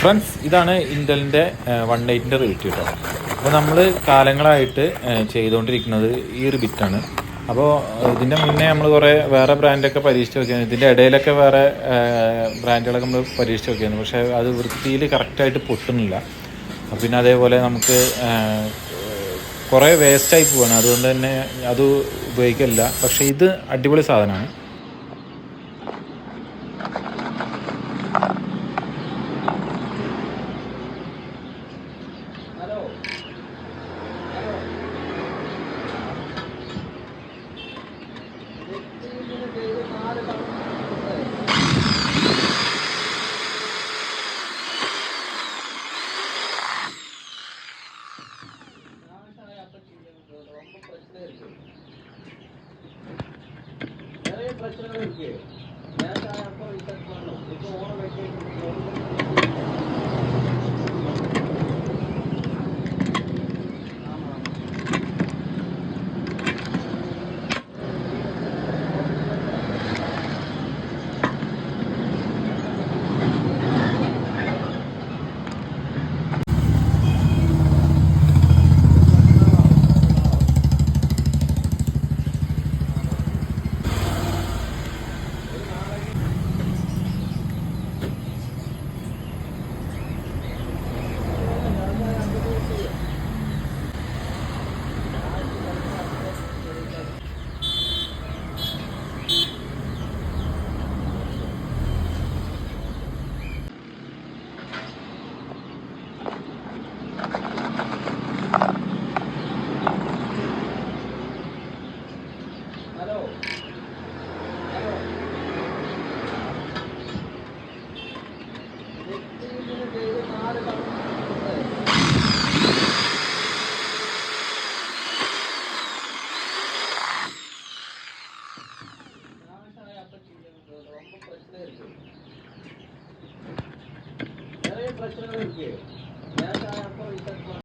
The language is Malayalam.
ഫ്രണ്ട്സ്, ഇതാണ് ഇൻ്റലിൻ്റെ 180 റേറ്റ് കേട്ടോ. അപ്പോൾ നമ്മൾ കാലങ്ങളായിട്ട് ചെയ്തുകൊണ്ടിരിക്കുന്നത് ഈ ഒരു ബിറ്റാണ്. അപ്പോൾ ഇതിൻ്റെ മുന്നേ നമ്മൾ കുറേ വേറെ ബ്രാൻഡൊക്കെ പരീക്ഷിച്ച് നോക്കിയായിരുന്നു. ഇതിൻ്റെ ഇടയിലൊക്കെ വേറെ ബ്രാൻഡുകളൊക്കെ നമ്മൾ പരീക്ഷിച്ച് നോക്കിയായിരുന്നു. പക്ഷേ അത് വൃത്തിയിൽ കറക്റ്റായിട്ട് പൊട്ടുന്നില്ല. പിന്നെ അതേപോലെ നമുക്ക് കുറേ വേസ്റ്റായി പോവാണ്. അതുകൊണ്ട് തന്നെ അത് ഉപയോഗിക്കില്ല. പക്ഷേ ഇത് അടിപൊളി സാധനമാണ്. பிரச்சனை இருக்கு. அப்புறம் ரிசர்ச் பண்ணணும். இப்போ ஓன வெக்கேஷன் பிரச்சனை இருக்கு.